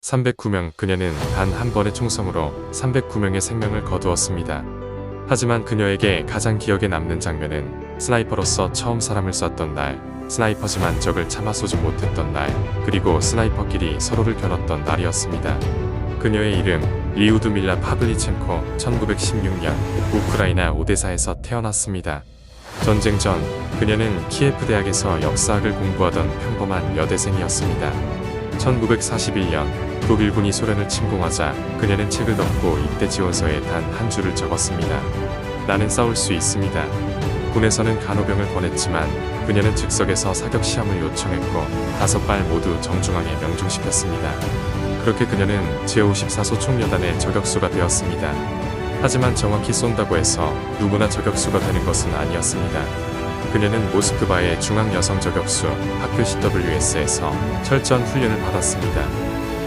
309명. 그녀는 단 한 번의 총성으로 309명의 생명을 거두었습니다. 하지만 그녀에게 가장 기억에 남는 장면은 스나이퍼로서 처음 사람을 쐈던 날, 스나이퍼지만 적을 참아 쏘지 못했던 날, 그리고 스나이퍼끼리 서로를 겨눴던 날이었습니다. 그녀의 이름 리우드밀라 파블리첸코. 1916년 우크라이나 오데사에서 태어났습니다. 전쟁 전 그녀는 키예프 대학에서 역사학을 공부하던 평범한 여대생이었습니다. 1941년 독일군이 소련을 침공하자 그녀는 책을 덮고 입대 지원서에 단 한 줄을 적었습니다. 나는 싸울 수 있습니다. 군에서는 간호병을 보냈지만 그녀는 즉석에서 사격 시험을 요청했고 5발 모두 정중앙에 명중시켰습니다. 그렇게 그녀는 제54소 총여단의 저격수가 되었습니다. 하지만 정확히 쏜다고 해서 누구나 저격수가 되는 것은 아니었습니다. 그녀는 모스크바의 중앙여성저격수 학교 CWS에서 철저한 훈련을 받았습니다.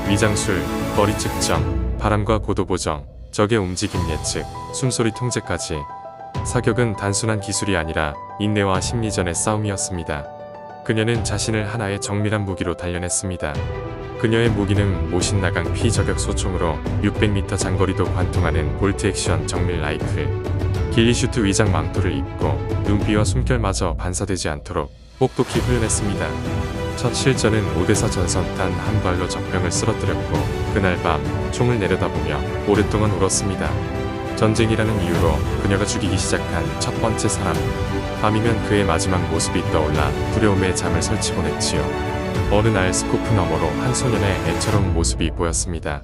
위장술, 거리 측정, 바람과 고도 보정, 적의 움직임 예측, 숨소리 통제까지. 사격은 단순한 기술이 아니라 인내와 심리전의 싸움이었습니다. 그녀는 자신을 하나의 정밀한 무기로 단련했습니다. 그녀의 무기는 모신나강 피저격 소총으로 600m 장거리도 관통하는 볼트 액션 정밀 라이플, 길리슈트 위장 망토를 입고 눈비와 숨결마저 반사되지 않도록 혹독히 훈련했습니다. 첫 실전은 오데사 전선 단 한 발로 적병을 쓰러뜨렸고 그날 밤 총을 내려다보며 오랫동안 울었습니다. 전쟁이라는 이유로 그녀가 죽이기 시작한 첫 번째 사람. 밤이면 그의 마지막 모습이 떠올라 두려움에 잠을 설치곤 했지요. 어느 날 스코프 너머로 한 소년의 애처로운 모습이 보였습니다.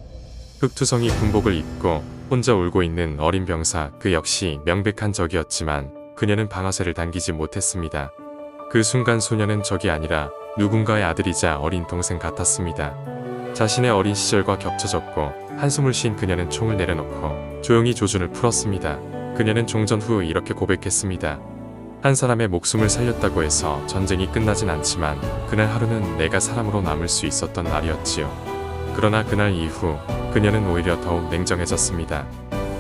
흑투성이 군복을 입고 혼자 울고 있는 어린 병사. 그 역시 명백한 적이었지만 그녀는 방아쇠를 당기지 못했습니다. 그 순간 소년은 적이 아니라 누군가의 아들이자 어린 동생 같았습니다. 자신의 어린 시절과 겹쳐졌고 한숨을 쉰 그녀는 총을 내려놓고 조용히 조준을 풀었습니다. 그녀는 종전 후 이렇게 고백했습니다. 한 사람의 목숨을 살렸다고 해서 전쟁이 끝나진 않지만 그날 하루는 내가 사람으로 남을 수 있었던 날이었지요. 그러나 그날 이후 그녀는 오히려 더욱 냉정해졌습니다.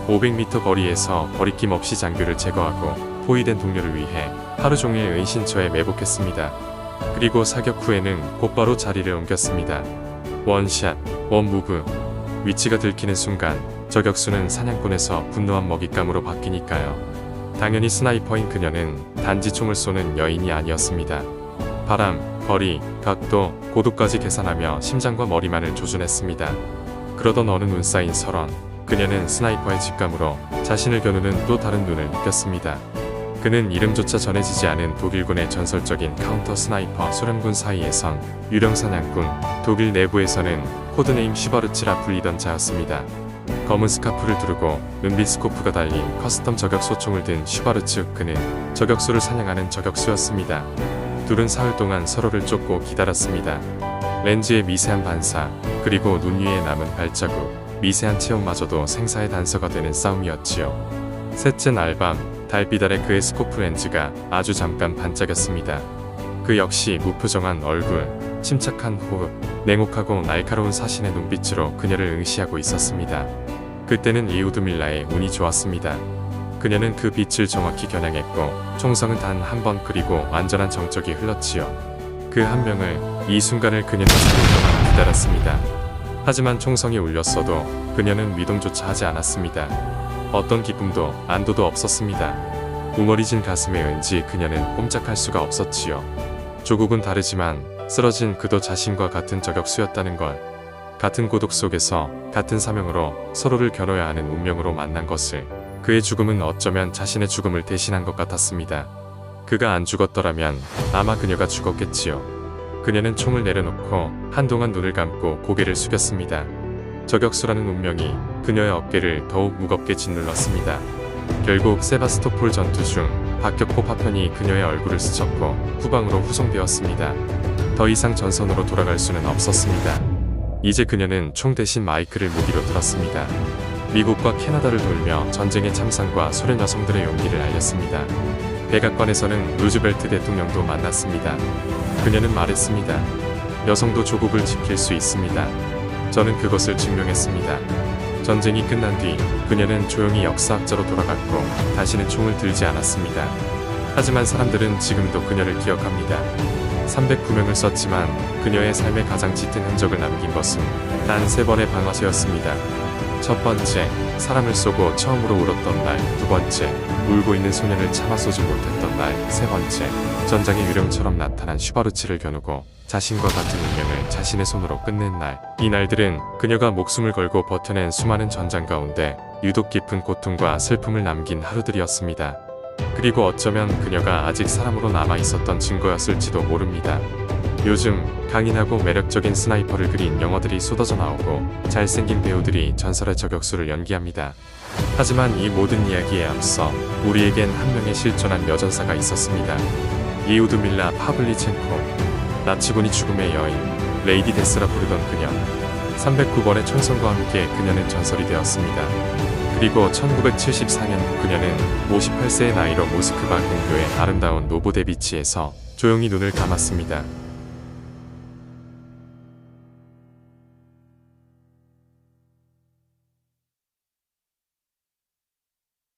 500m 거리에서 거리낌 없이 장교를 제거하고 포위된 동료를 위해 하루 종일 은신처에 매복했습니다. 그리고 사격 후에는 곧바로 자리를 옮겼습니다. 원샷, 원무브. 위치가 들키는 순간 저격수는 사냥꾼에서 분노한 먹잇감으로 바뀌니까요. 당연히 스나이퍼인 그녀는 단지 총을 쏘는 여인이 아니었습니다. 바람, 거리, 각도, 고도까지 계산하며 심장과 머리만을 조준했습니다. 그러던 어느 눈 쌓인 설원, 그녀는 스나이퍼의 직감으로 자신을 겨누는 또 다른 눈을 느꼈습니다. 그는 이름조차 전해지지 않은 독일군의 전설적인 카운터 스나이퍼. 소련군 사이에선 유령 사냥꾼, 독일 내부에서는 코드네임 슈바르츠라 불리던 자였습니다. 검은 스카프를 두르고 은빛 스코프가 달린 커스텀 저격 소총을 든 슈바르츠. 그는 저격수를 사냥하는 저격수였습니다. 둘은 사흘 동안 서로를 쫓고 기다렸습니다. 렌즈의 미세한 반사, 그리고 눈 위에 남은 발자국, 미세한 체온마저도 생사의 단서가 되는 싸움이었지요. 셋째 날 밤, 달빛 아래 그의 스코프 렌즈가 아주 잠깐 반짝였습니다. 그 역시 무표정한 얼굴, 침착한 호흡, 냉혹하고 날카로운 사신의 눈빛으로 그녀를 응시하고 있었습니다. 그때는 리우드밀라의 운이 좋았습니다. 그녀는 그 빛을 정확히 겨냥했고 총성은 단 한 번. 그리고 완전한 정적이 흘렀지요. 그 한 명을, 이 순간을 그녀는 3일 동안 기다렸습니다. 하지만 총성이 울렸어도 그녀는 미동조차 하지 않았습니다. 어떤 기쁨도 안도도 없었습니다. 웅얼이진 가슴에 왠지 그녀는 꼼짝할 수가 없었지요. 조국은 다르지만 쓰러진 그도 자신과 같은 저격수였다는 걸, 같은 고독 속에서 같은 사명으로 서로를 겨뤄야 하는 운명으로 만난 것을, 그의 죽음은 어쩌면 자신의 죽음을 대신한 것 같았습니다. 그가 안 죽었더라면 아마 그녀가 죽었겠지요. 그녀는 총을 내려놓고 한동안 눈을 감고 고개를 숙였습니다. 저격수라는 운명이 그녀의 어깨를 더욱 무겁게 짓눌렀습니다. 결국 세바스토폴 전투 중 박격포 파편이 그녀의 얼굴을 스쳤고 후방으로 후송되었습니다. 더 이상 전선으로 돌아갈 수는 없었습니다. 이제 그녀는 총 대신 마이크를 무기로 들었습니다. 미국과 캐나다를 돌며 전쟁의 참상과 소련 여성들의 용기를 알렸습니다. 백악관에서는 루즈벨트 대통령도 만났습니다. 그녀는 말했습니다. 여성도 조국을 지킬 수 있습니다. 저는 그것을 증명했습니다. 전쟁이 끝난 뒤 그녀는 조용히 역사학자로 돌아갔고 다시는 총을 들지 않았습니다. 하지만 사람들은 지금도 그녀를 기억합니다. 309명을 썼지만 그녀의 삶에 가장 짙은 흔적을 남긴 것은 단 3번의 방아쇠였습니다. 첫 번째, 사람을 쏘고 처음으로 울었던 날. 두 번째, 울고 있는 소년을 참아 쏘지 못했던 날. 세 번째, 전장의 유령처럼 나타난 슈바루치를 겨누고 자신과 같은 운명을 자신의 손으로 끝낸 날. 이 날들은 그녀가 목숨을 걸고 버텨낸 수많은 전장 가운데 유독 깊은 고통과 슬픔을 남긴 하루들이었습니다. 그리고 어쩌면 그녀가 아직 사람으로 남아있었던 증거였을지도 모릅니다. 요즘 강인하고 매력적인 스나이퍼를 그린 영화들이 쏟아져 나오고 잘생긴 배우들이 전설의 저격수를 연기합니다. 하지만 이 모든 이야기에 앞서 우리에겐 한 명의 실존한 여전사가 있었습니다. 예우드밀라 파블리첸코. 나치군이 죽음의 여인, 레이디 데스라 부르던 그녀. 309번의 총성과 함께 그녀는 전설이 되었습니다. 그리고 1974년 그녀는 58세의 나이로 모스크바 근교의 아름다운 노보데비치에서 조용히 눈을 감았습니다.